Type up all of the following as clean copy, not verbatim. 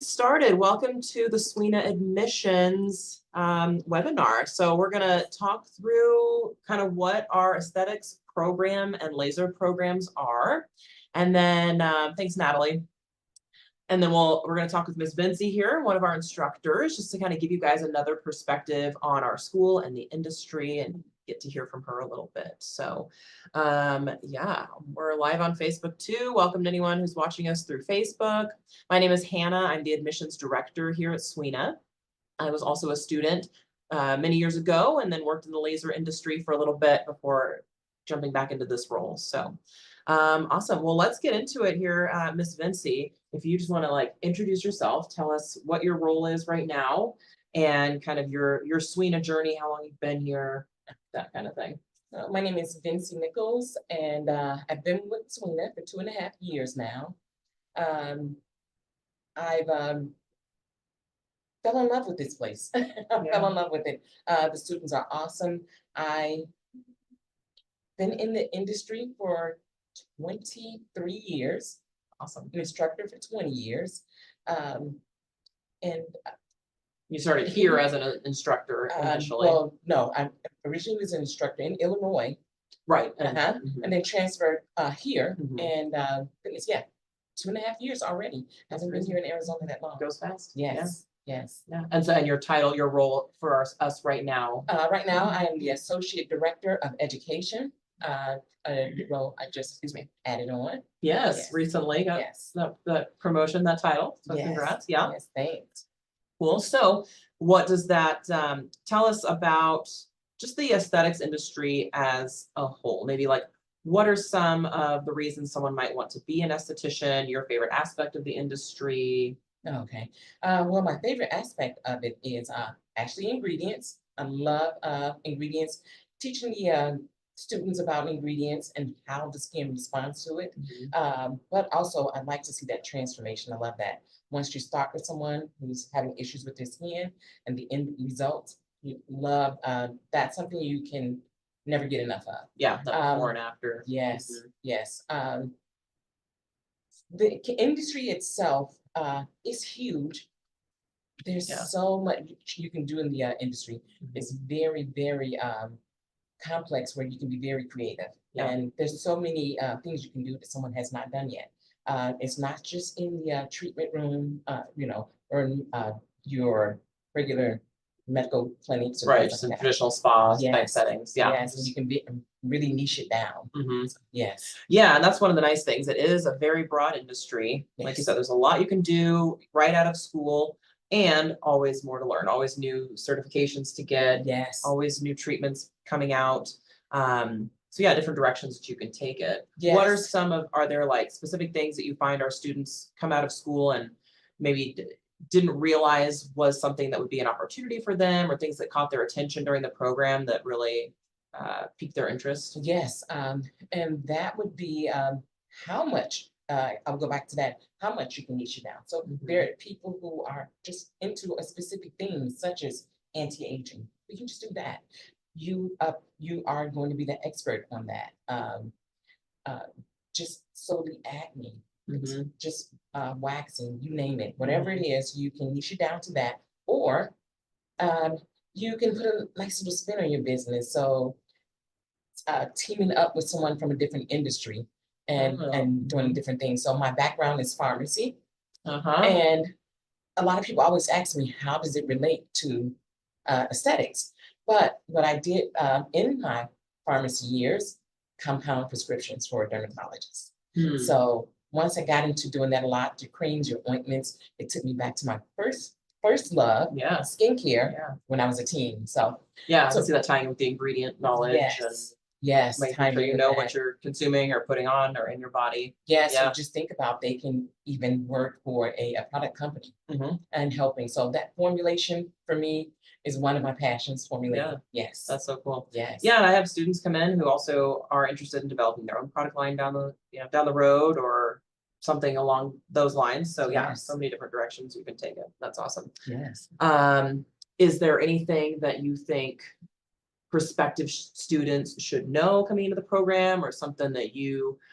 started. Welcome to the Sweeney Admissions webinar. So we're going to talk through kind of what our aesthetics program and laser programs are. And then, thanks, Natalie. And then we're going to talk with Miss Vincey here, one of our instructors, just to kind of give you guys another perspective on our school and the industry and get to hear from her a little bit. So yeah, we're live on Facebook too. Welcome to anyone who's watching us through Facebook. My name is Hannah. I'm the admissions director here at Sweeney. I was also a student many years ago and then worked in the laser industry for a little bit before jumping back into this role. So awesome. Well, let's get into it here, Miss Vincey. If you just want to like introduce yourself, tell us what your role is right now and kind of your Sweeney journey, how long you've been here, that kind of thing. My name is Vincey Nichols, and I've been with Sweeney for 2.5 years now. I've fell in love with this place. Fell in love with it. The students are awesome. I've been in the industry for 23 years. Awesome. An instructor for 20 years. And you started here as an instructor initially. Well, no, I originally was an instructor in Illinois. Right. And then transferred here. And goodness, yeah, 2.5 years already. Haven't been here in Arizona that long. Goes fast. Yes. Yes. Yeah. And so, and your title, your role for us right now? Right now, I am the Associate Director of Education. Well, I just, added on. Yes. Recently got the promotion, that title. So congrats. Yeah. Yes, thanks. Cool. So what does that tell us about just the aesthetics industry as a whole? Maybe like, what are some of the reasons someone might want to be an esthetician, your favorite aspect of the industry? Okay. Well, my favorite aspect of it is actually ingredients. I love ingredients, teaching the students about ingredients and how the skin responds to it. But also, I'd like to see that transformation. I love that. Once you start with someone who's having issues with their skin and the end result, you love that's something you can never get enough of. Yeah, the before and after. Yes, yes. The industry itself is huge. There's so much you can do in the industry. It's very, very complex where you can be very creative. And there's so many things you can do that someone has not done yet. It's not just in the treatment room, or your regular medical clinics. Right, just in traditional spas type settings. Yes, and you can really niche it down. Yes. Yeah, and that's one of the nice things. It is a very broad industry. Like you said, there's a lot you can do right out of school and always more to learn, always new certifications to get, always new treatments coming out. So yeah, different directions that you can take it. What are are there like specific things that you find our students come out of school and maybe didn't realize was something that would be an opportunity for them, or things that caught their attention during the program that really piqued their interest? Yes, and that would be how much, I'll go back to that, how much you can niche it down. So there are people who are just into a specific thing, such as anti-aging. We can just do that. You are going to be the expert on that. Just solely acne, just waxing, you name it, whatever it is, you can niche it down to that, or you can put a nice little spin on your business. So teaming up with someone from a different industry and doing different things. So my background is pharmacy, and a lot of people always ask me, how does it relate to aesthetics? But what I did in my pharmacy years, compound prescriptions for a dermatologist. So once I got into doing that a lot, your creams, your ointments, it took me back to my first love, skincare, when I was a teen. So I see that tying with the ingredient knowledge. Yes. Making sure you know what you're consuming or putting on or in your body. So just think about, they can even work for a product company and helping. So that formulation for me is one of my passions, formulating. Yes. That's so cool. Yes. Yeah, and I have students come in who also are interested in developing their own product line down the road or something along those lines. So so many different directions you can take it. That's awesome. Yes. Is there anything that you think prospective students should know coming into the program, or something that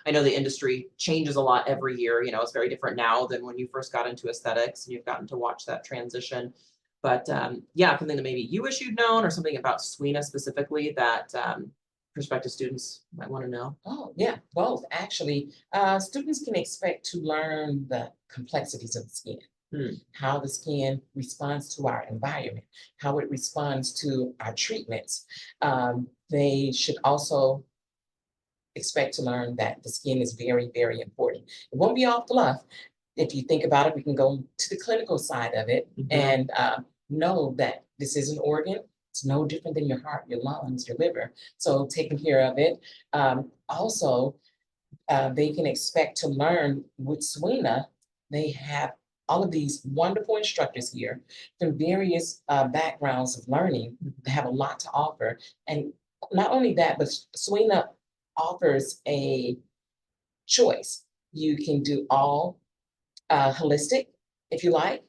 I know the industry changes a lot every year, it's very different now than when you first got into aesthetics and you've gotten to watch that transition. But yeah, something that maybe you wish you'd known, or something about SWINA specifically that prospective students might want to know. Oh, yeah, both actually. Students can expect to learn the complexities of the skin, how the skin responds to our environment, how it responds to our treatments. They should also expect to learn that the skin is very, very important. It won't be all fluff. If you think about it, we can go to the clinical side of it and know that this is an organ. It's no different than your heart, your lungs, your liver. So taking care of it. Also, they can expect to learn with SWINA. They have all of these wonderful instructors here from various backgrounds of learning. They have a lot to offer. And not only that, but SWINA offers a choice. You can do all holistic if you like,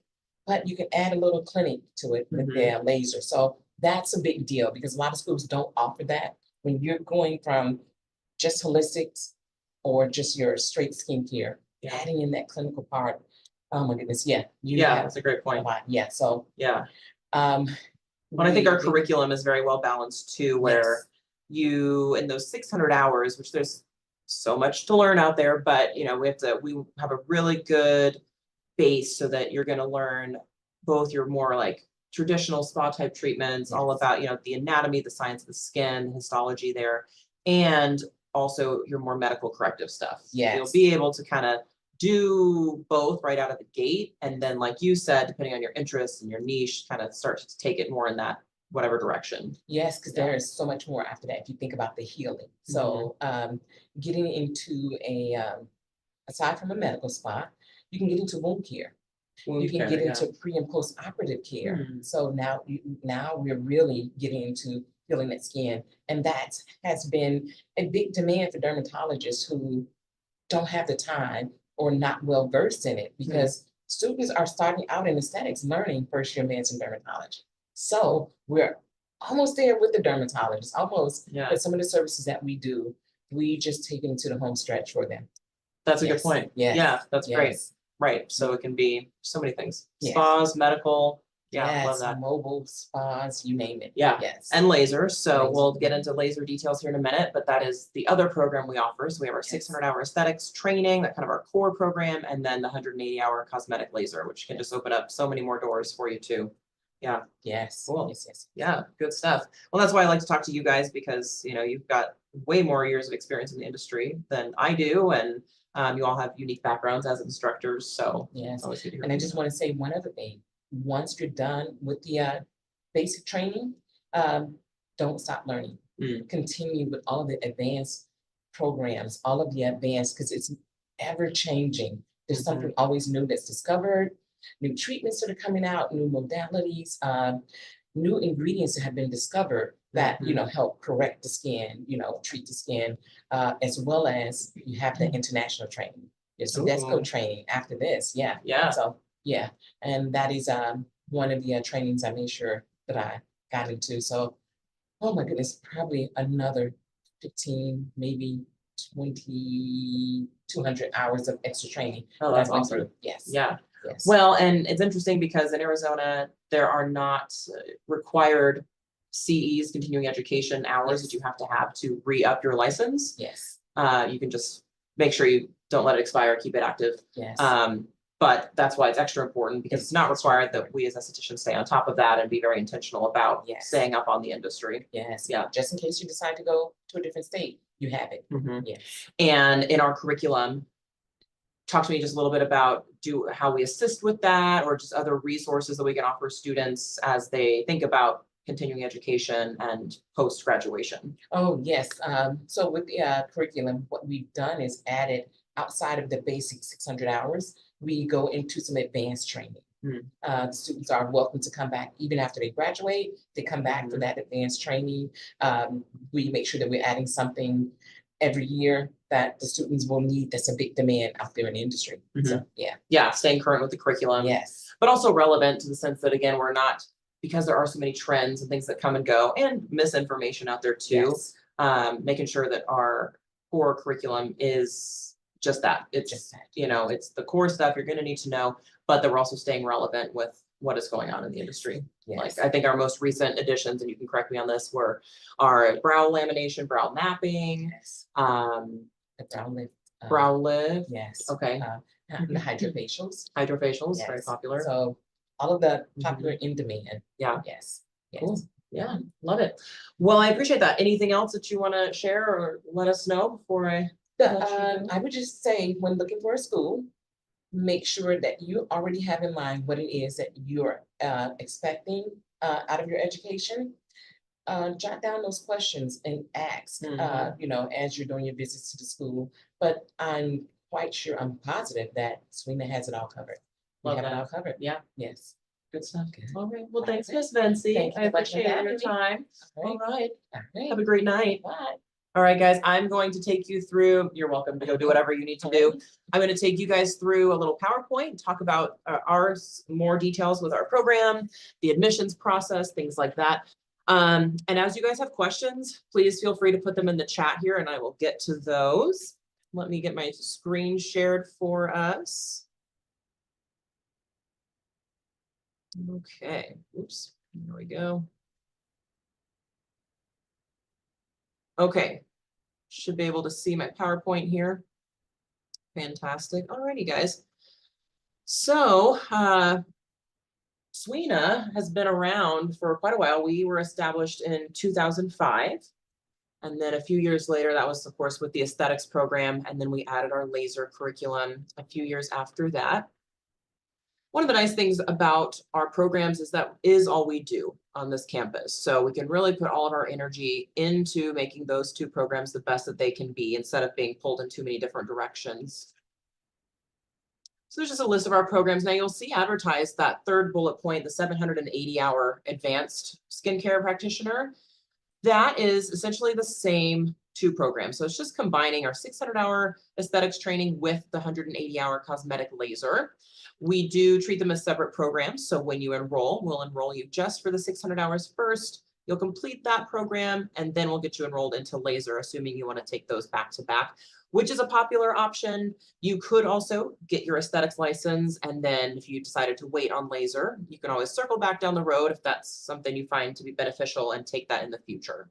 but you can add a little clinic to it with their laser. So that's a big deal because a lot of schools don't offer that. When you're going from just holistics or just your straight skincare, adding in that clinical part. Oh my goodness, That's a great point. Yeah, so but I think our curriculum is very well balanced too, where you, in those 600 hours, which there's so much to learn out there, but we have a really good base so that you're going to learn both your more like traditional spa type treatments, all about the anatomy, the science of the skin, histology there, and also your more medical corrective stuff. You'll be able to kind of do both right out of the gate, and then, like you said, depending on your interests and your niche, kind of start to take it more in that whatever direction. Yes, because there is so much more after that if you think about the healing. So getting into aside from a medical spa, you can get into wound care. You can get into pre and post operative care. So now we're really getting into healing that skin. And that has been a big demand for dermatologists who don't have the time or not well versed in it, because students are starting out in aesthetics learning first year advanced in dermatology. So we're almost there with the dermatologists, almost. But some of the services that we do, we just take them to the home stretch for them. That's a good point. Yeah, that's great. Right. So it can be so many things. Spas, medical. Love that. Mobile spas, you name it. And laser. So we'll get into laser details here in a minute, but that is the other program we offer. So we have our 600-hour aesthetics training, that kind of our core program, and then the 180-hour cosmetic laser, which can just open up so many more doors for you too. Cool. Good stuff. Well, that's why I like to talk to you guys, because you've got way more years of experience in the industry than I do, and you all have unique backgrounds as instructors. So always good to hear. And I just want to say one other thing. Once you're done with the basic training, don't stop learning. Continue with all of the advanced programs, all of the advanced, because it's ever changing. There's something always new that's discovered, new treatments that are coming out, new modalities, new ingredients that have been discovered that help correct the skin, treat the skin, as well as you have the international training. So that's co-training after this. So and that is one of the trainings I made sure that I got into. So, oh my goodness, probably another 15, maybe 200 hours of extra training. Oh, that's awesome. Yes. Well, and it's interesting because in Arizona, there are not required CEs, continuing education hours that you have to re-up your license. You can just make sure you don't let it expire, keep it active. But that's why it's extra important, because it's not required that we as estheticians stay on top of that and be very intentional about staying up on the industry. Just in case you decide to go to a different state, you have it. And in our curriculum, talk to me just a little bit about how we assist with that, or just other resources that we can offer students as they think about continuing education and post-graduation. Oh, yes. So with the curriculum, what we've done is added, outside of the basic 600 hours, we go into some advanced training. The students are welcome to come back even after they graduate. They come back for that advanced training. We make sure that we're adding something every year that the students will need. That's a big demand out there in the industry. So, staying current with the curriculum. But also relevant to the sense that, again, we're not because there are so many trends and things that come and go and misinformation out there too, Yes. making sure that our core curriculum is just that. It's Just that. you know, it's the core stuff you're going to need to know, but that we're also staying relevant with what is going on in the industry. Yes. Like I think our most recent additions, and you can correct me on this, were our brow lamination, brow mapping, Yes. the The brow lift. brow lift. Yes. Okay. The hydrofacials. Hydrofacials, very Yes. popular. So all of the popular in demand. Yeah. Yes. Cool. Yes. Yeah, love it. Well, I appreciate that. Anything else that you want to share or let us know before I let you go? I would just say, when looking for a school, make sure that you already have in mind what it is that you're expecting out of your education. Jot down those questions and ask, you know, as you're doing your visits to the school. But I'm quite sure, I'm positive that Serena has it all covered. We Love have it that. all covered. Yeah, Yes. good stuff. Good. All right. Well, All thanks, right. Miss Vincey. Thank you I so much for appreciate your having me. time. All All right. right. All right. Have a great night. Bye. All right, guys, I'm going to take you through, you're welcome to go do whatever you need to do. I'm going to take you guys through a little PowerPoint and talk about more details with our program, the admissions process, things like that. And as you guys have questions, please feel free to put them in the chat here and I will get to those. Let me get my screen shared for us. Okay, oops, there we go. Okay, should be able to see my PowerPoint here. Fantastic. Alrighty, guys. So, SWENA has been around for quite a while. We were established in 2005. And then a few years later, that was, of course, with the aesthetics program. And then we added our laser curriculum a few years after that. One of the nice things about our programs is that is all we do on this campus. So we can really put all of our energy into making those two programs the best that they can be instead of being pulled in too many different directions. So there's just a list of our programs. Now you'll see advertised that third bullet point, the 780-hour advanced skincare practitioner. That is essentially the same two programs. So it's just combining our 600-hour aesthetics training with the 180-hour cosmetic laser. We do treat them as separate programs. So when you enroll, we'll enroll you just for the 600 hours first. You'll complete that program, and then we'll get you enrolled into laser, assuming you want to take those back to back, which is a popular option. You could also get your aesthetics license, and then if you decided to wait on laser, you can always circle back down the road if that's something you find to be beneficial and take that in the future.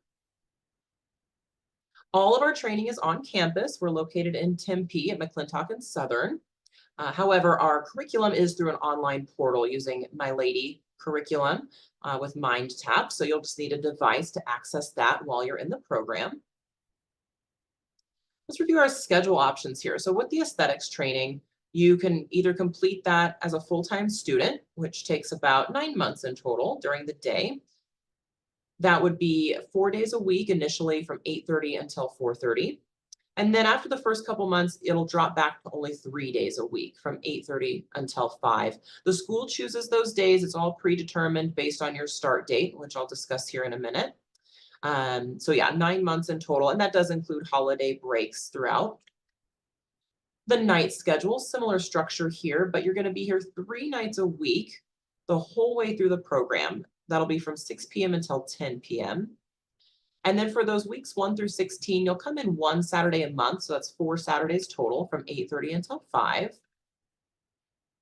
All of our training is on campus. We're located in Tempe at McClintock and Southern. However, our curriculum is through an online portal using My Lady curriculum with MindTap. So you'll just need a device to access that while you're in the program. Let's review our schedule options here. So with the aesthetics training, you can either complete that as a full-time student, which takes about 9 months in total during the day. That would be 4 days a week initially from 8:30 until 4:30. And then after the first couple months, it'll drop back to only 3 days a week from 8:30 until 5. The school chooses those days. It's all predetermined based on your start date, which I'll discuss here in a minute. So yeah, 9 months in total, and that does include holiday breaks throughout. The night schedule, similar structure here, but you're going to be here 3 nights a week the whole way through the program. That'll be from 6 p.m. until 10 p.m. And then for those weeks 1 through 16, you'll come in 1 Saturday a month. So that's 4 Saturdays total from 8:30 until 5.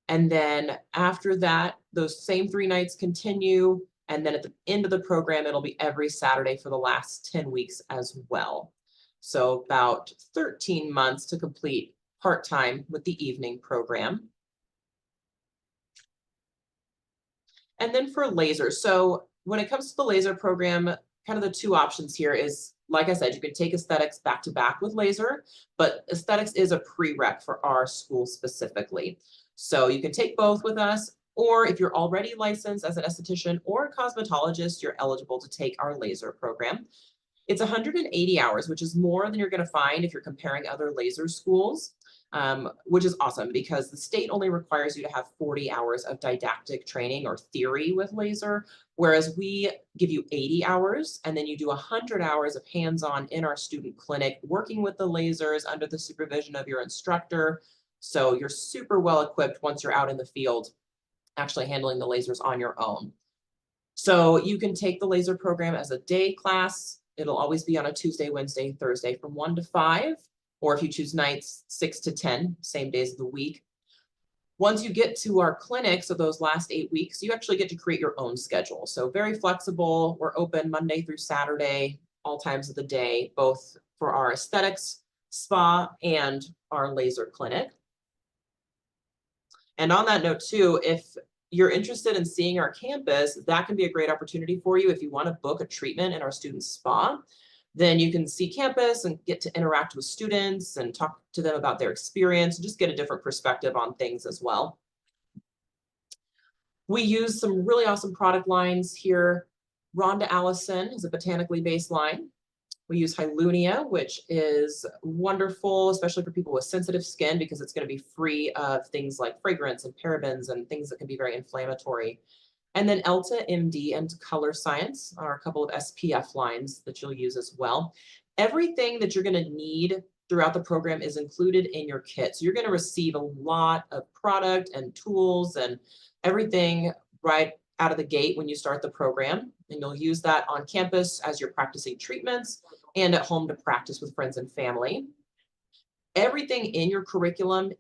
And then after that, those same 3 nights continue. And then at the end of the program, it'll be every Saturday for the last 10 weeks as well. So about 13 months to complete part-time with the evening program. And then for laser. So when it comes to the laser program, kind of the two options here is, like I said, you could take aesthetics back to back with laser, but aesthetics is a prereq for our school specifically. So you can take both with us, or if you're already licensed as an esthetician or a cosmetologist, you're eligible to take our laser program. It's 180 hours, which is more than you're going to find if you're comparing other laser schools, which is awesome because the state only requires you to have 40 hours of didactic training or theory with laser, whereas we give you 80 hours and then you do 100 hours of hands-on in our student clinic, working with the lasers under the supervision of your instructor. So you're super well equipped once you're out in the field, actually handling the lasers on your own. So you can take the laser program as a day class. It'll always be on a Tuesday, Wednesday, Thursday from 1 to 5, or if you choose nights, 6 to 10, same days of the week. Once you get to our clinics of those last 8 weeks, you actually get to create your own schedule. So very flexible. We're open Monday through Saturday, all times of the day, both for our aesthetics spa and our laser clinic. And on that note too, if you're interested in seeing our campus, that can be a great opportunity for you. If you want to book a treatment in our student spa, then you can see campus and get to interact with students and talk to them about their experience and just get a different perspective on things as well. We use some really awesome product lines here. Rhonda Allison is a botanically based line. We use Hylunia, which is wonderful, especially for people with sensitive skin, because it's going to be free of things like fragrance and parabens and things that can be very inflammatory. And then Elta MD and Color Science are a couple of SPF lines that you'll use as well. Everything that you're going to need throughout the program is included in your kit. So you're going to receive a lot of product and tools and everything right out of the gate when you start the program. And you'll use that on campus as you're practicing treatments and at home to practice with friends and family. Everything in your curriculum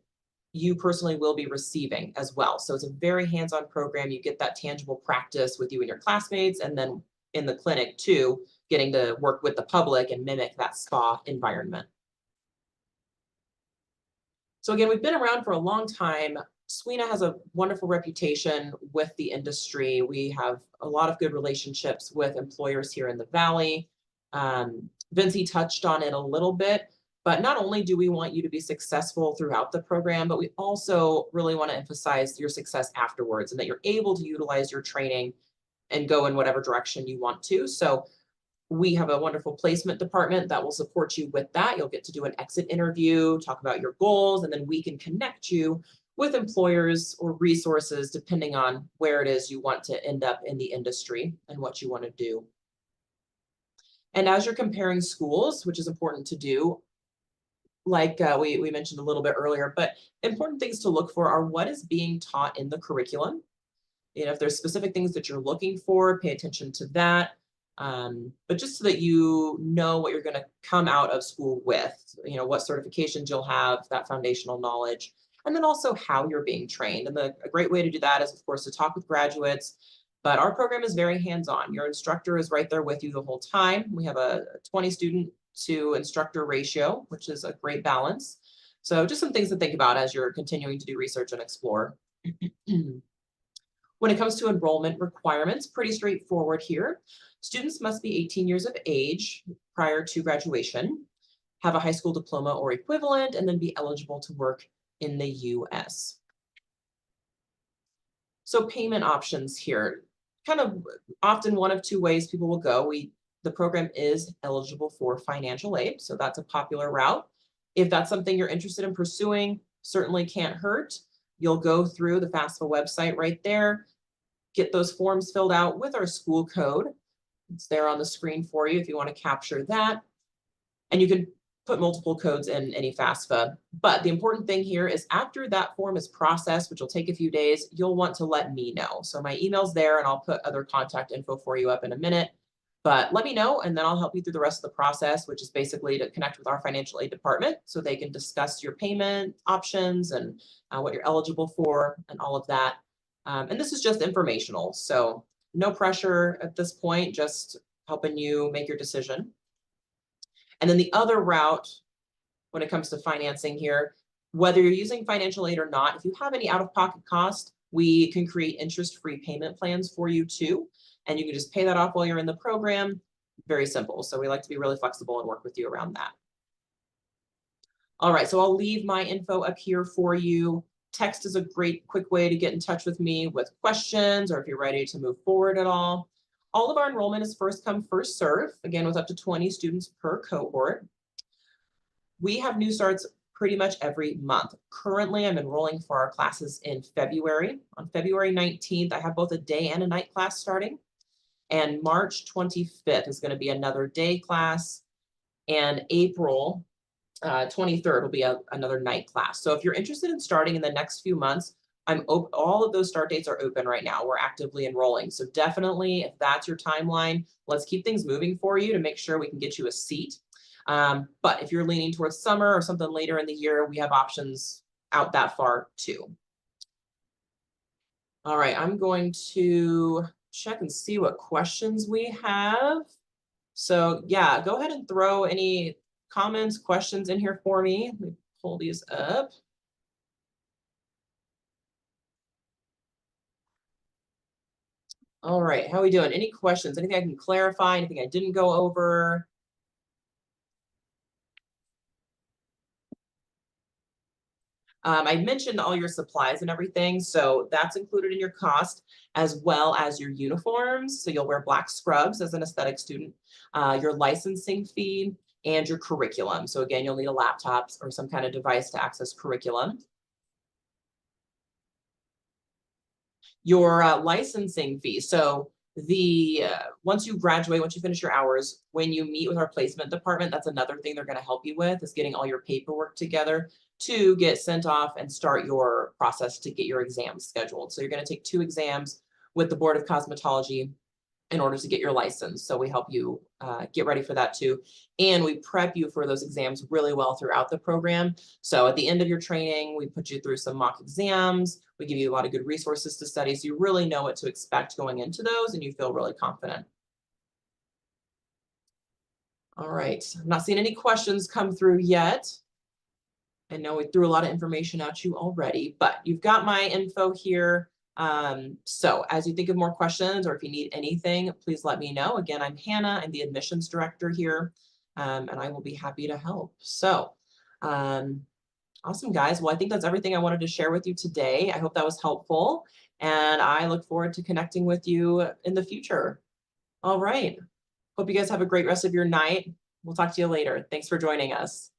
you personally will be receiving as well. So it's a very hands-on program. You get that tangible practice with you and your classmates, and then in the clinic too, getting to work with the public and mimic that spa environment. So again, we've been around for a long time. Sweeney has a wonderful reputation with the industry. We have a lot of good relationships with employers here in the Valley. Vincey touched on it a little bit, but not only do we want you to be successful throughout the program, but we also really want to emphasize your success afterwards and that you're able to utilize your training and go in whatever direction you want to. So we have a wonderful placement department that will support you with that. You'll get to do an exit interview, talk about your goals, and then we can connect you with employers or resources depending on where it is you want to end up in the industry and what you want to do. And as you're comparing schools, which is important to do, like we mentioned a little bit earlier, but important things to look for are what is being taught in the curriculum. You know, if there's specific things that you're looking for, pay attention to that. But just so that you know what you're going to come out of school with, you know, what certifications you'll have, that foundational knowledge, and then also how you're being trained. And a great way to do that is, of course, to talk with graduates. But our program is very hands-on. Your instructor is right there with you the whole time. We have a 20 student to instructor ratio, which is a great balance. So just some things to think about as you're continuing to do research and explore. When it comes to enrollment requirements, pretty straightforward here. Students must be 18 years of age prior to graduation, have a high school diploma or equivalent, and then be eligible to work in the US. So payment options here, kind of often one of two ways people will go. The program is eligible for financial aid, so that's a popular route. If that's something you're interested in pursuing, certainly can't hurt. You'll go through the FAFSA website right there, get those forms filled out with our school code. It's there on the screen for you if you want to capture that. And you can put multiple codes in any FAFSA. But the important thing here is after that form is processed, which will take a few days, you'll want to let me know. So my email's there and I'll put other contact info for you up in a minute. But let me know and then I'll help you through the rest of the process, which is basically to connect with our financial aid department so they can discuss your payment options and what you're eligible for and all of that. And this is just informational, so no pressure at this point, just helping you make your decision. And then the other route when it comes to financing here, whether you're using financial aid or not, if you have any out-of-pocket cost, we can create interest-free payment plans for you too. And you can just pay that off while you're in the program. Very simple. So we like to be really flexible and work with you around that. All right, so I'll leave my info up here for you. Text is a great quick way to get in touch with me with questions or if you're ready to move forward at all. All of our enrollment is first come, first serve, again, with up to 20 students per cohort. We have new starts pretty much every month. Currently, I'm enrolling for our classes in February. On February 19th, I have both a day and a night class starting. And March 25th is going to be another day class. And April 23rd will be another night class. So if you're interested in starting in the next few months, All of those start dates are open right now. We're actively enrolling. So definitely, if that's your timeline, let's keep things moving for you to make sure we can get you a seat. But if you're leaning towards summer or something later in the year, we have options out that far too. All right, I'm going to check and see what questions we have. So yeah, go ahead and throw any comments, questions in here for me. Let me pull these up. All right, how are we doing? Any questions? Anything I can clarify? Anything I didn't go over? I mentioned all your supplies and everything, so that's included in your cost, as well as your uniforms. So you'll wear black scrubs as an aesthetic student, your licensing fee, and your curriculum. So again, you'll need a laptop or some kind of device to access curriculum. Your licensing fee. So once you graduate, once you finish your hours, when you meet with our placement department, that's another thing they're going to help you with, is getting all your paperwork together to get sent off and start your process to get your exams scheduled. So you're going to take 2 exams with the Board of Cosmetology in order to get your license. So we help you get ready for that too. And we prep you for those exams really well throughout the program. So at the end of your training, we put you through some mock exams. We give you a lot of good resources to study, so you really know what to expect going into those and you feel really confident. All right, I'm not seeing any questions come through yet. I know we threw a lot of information at you already, but you've got my info here. So as you think of more questions or if you need anything, please let me know. Again, I'm Hannah, I'm the admissions director here, and I will be happy to help. So awesome, guys. Well, I think that's everything I wanted to share with you today. I hope that was helpful, and I look forward to connecting with you in the future. All right. Hope you guys have a great rest of your night. We'll talk to you later. Thanks for joining us.